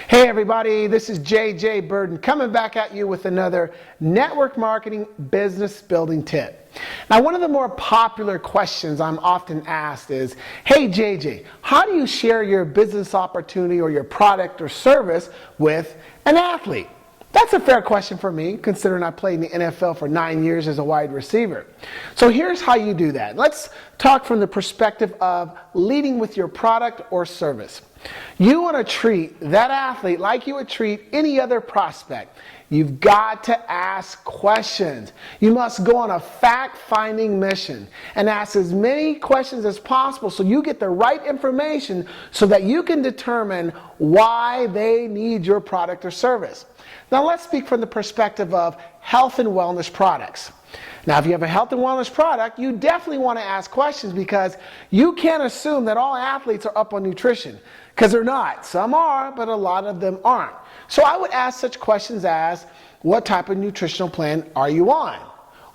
Hey everybody, this is Birden coming back at you with another network marketing business building tip. Now, one of the more popular questions I'm often asked is, hey JJ, how do you share your business opportunity or your product or service with an athlete? That's a fair question for me, considering I played in the NFL for 9 years as a wide receiver. So here's how you do that. Let's talk from the perspective of leading with your product or service. You want to treat that athlete like you would treat any other prospect. You've got to ask questions. You must go on a fact-finding mission and ask as many questions as possible so you get the right information so that you can determine why they need your product or service. Now let's speak from the perspective of health and wellness products. Now, if you have a health and wellness product, you definitely want to ask questions because you can't assume that all athletes are up on nutrition, because they're not. Some are, but a lot of them aren't. So I would ask such questions as, what type of nutritional plan are you on?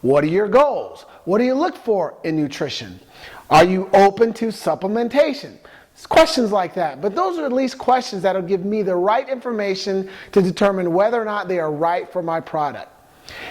What are your goals? What do you look for in nutrition? Are you open to supplementation? It's questions like that. But those are at least questions that will give me the right information to determine whether or not they are right for my product.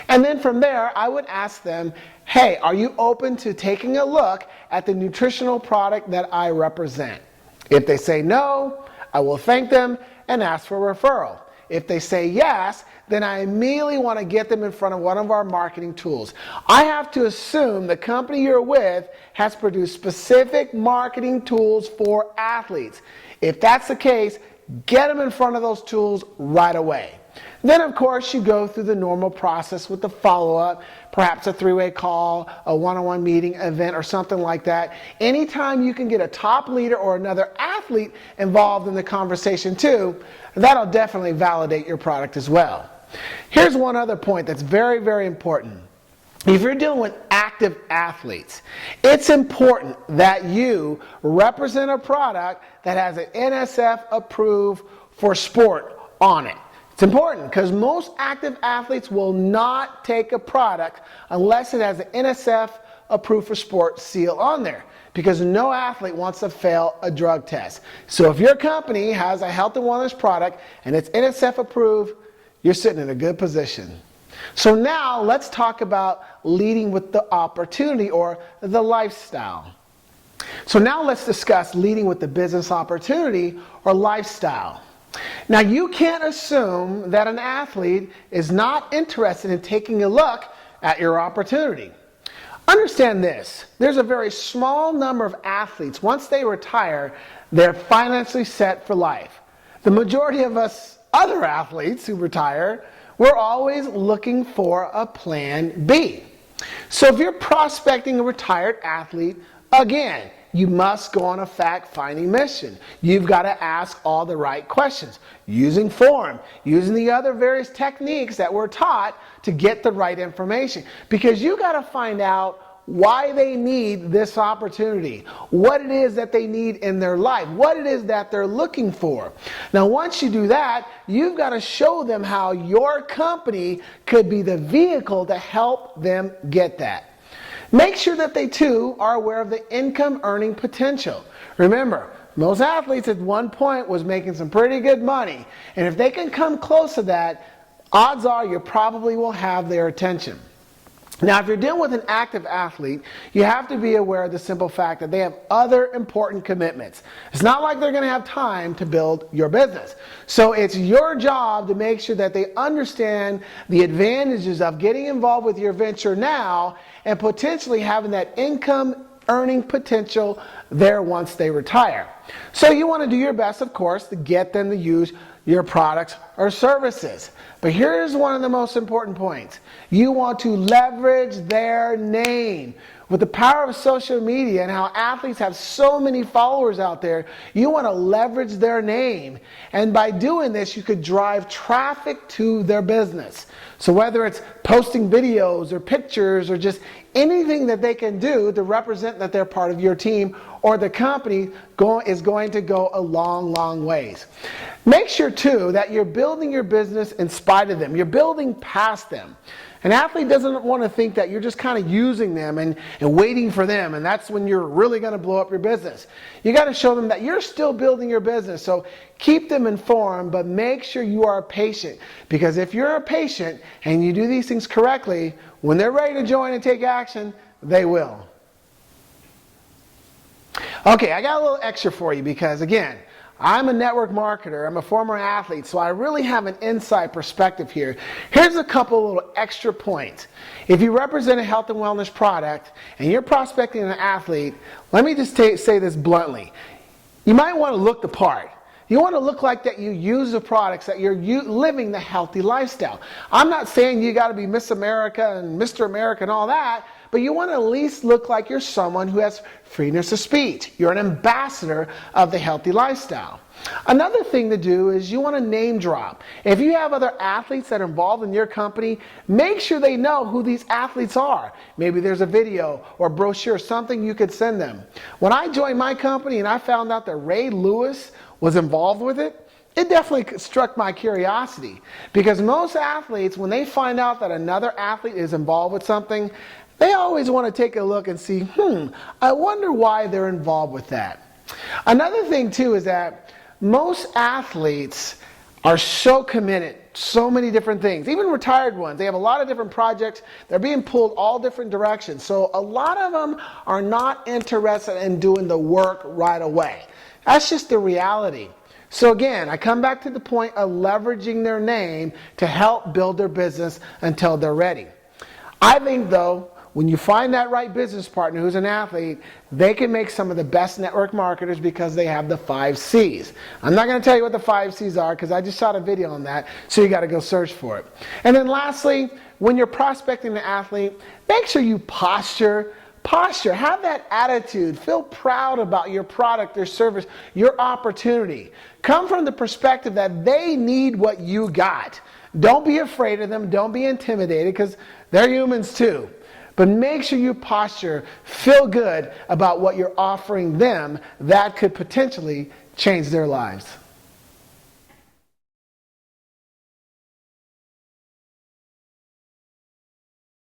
And then from there, I would ask them, hey, are you open to taking a look at the nutritional product that I represent? If they say no, I will thank them and ask for a referral. If they say yes, then I immediately want to get them in front of one of our marketing tools. I have to assume the company you're with has produced specific marketing tools for athletes. If that's the case, get them in front of those tools right away. Then, of course, you go through the normal process with the follow-up, perhaps a three-way call, a one-on-one meeting, event, or something like that. Anytime you can get a top leader or another athlete involved in the conversation too, that'll definitely validate your product as well. Here's one other point that's very, very important. If you're dealing with active athletes, it's important that you represent a product that has an NSF approved for sport on it. It's important because most active athletes will not take a product unless it has an NSF approved for sport seal on there, because no athlete wants to fail a drug test. So if your company has a health and wellness product and it's NSF approved, you're sitting in a good position. So now let's talk about leading with the opportunity or the lifestyle. So now let's discuss leading with the business opportunity or lifestyle. Now, you can't assume that an athlete is not interested in taking a look at your opportunity. Understand this, there's a very small number of athletes, once they retire, they're financially set for life. The majority of us other athletes who retire, we're always looking for a plan B. So if you're prospecting a retired athlete, again, you must go on a fact-finding mission. You've got to ask all the right questions, using form, using the other various techniques that we're taught to get the right information. Because you got to find out why they need this opportunity, what it is that they need in their life, what it is that they're looking for. Now, once you do that, you've got to show them how your company could be the vehicle to help them get that. Make sure that they too are aware of the income earning potential. Remember, most athletes at one point was making some pretty good money, and if they can come close to that, odds are you probably will have their attention. Now, if you're dealing with an active athlete, you have to be aware of the simple fact that they have other important commitments. It's not like they're going to have time to build your business. So it's your job to make sure that they understand the advantages of getting involved with your venture now and potentially having that income earning potential there once they retire. So you want to do your best, of course, to get them to use your products or services. But here's one of the most important points. You want to leverage their name. With the power of social media and how athletes have so many followers out there, you want to leverage their name. And by doing this, you could drive traffic to their business. So whether it's posting videos or pictures or just anything that they can do to represent that they're part of your team or the company is going to go a long, long ways. Make sure too that you're building your business in spite of them. You're building past them. An athlete doesn't want to think that you're just kind of using them and waiting for them, and that's when you're really going to blow up your business. You got to show them that you're still building your business. So keep them informed, but make sure you are patient. Because if you're a patient and you do these things correctly, when they're ready to join and take action, they will. Okay, I got a little extra for you because, again, I'm a network marketer. I'm a former athlete, so I really have an inside perspective here. Here's a couple little extra points. If you represent a health and wellness product and you're prospecting an athlete, let me just say this bluntly. You might want to look the part. You want to look like that you use the products, that you're living the healthy lifestyle. I'm not saying you got to be Miss America and Mr. America and all that, but you want to at least look like you're someone who has freeness of speech. You're an ambassador of the healthy lifestyle. Another thing to do is you want to name drop. If you have other athletes that are involved in your company, make sure they know who these athletes are. Maybe there's a video or brochure, something you could send them. When I joined my company and I found out that Ray Lewis was involved with it, it definitely struck my curiosity. Because most athletes, when they find out that another athlete is involved with something, they always want to take a look and see, I wonder why they're involved with that. Another thing too is that most athletes are so committed, so many different things, even retired ones. They have a lot of different projects. They're being pulled all different directions. So a lot of them are not interested in doing the work right away. That's just the reality. So again, I come back to the point of leveraging their name to help build their business until they're ready. I think though, when you find that right business partner who's an athlete, they can make some of the best network marketers because they have the 5 C's. I'm not going to tell you what the 5 C's are because I just shot a video on that, so you got to go search for it. And then lastly, when you're prospecting an athlete, make sure you posture, have that attitude, feel proud about your product or service, your opportunity. Come from the perspective that they need what you got. Don't be afraid of them, don't be intimidated because they're humans too. But make sure you posture, feel good about what you're offering them that could potentially change their lives.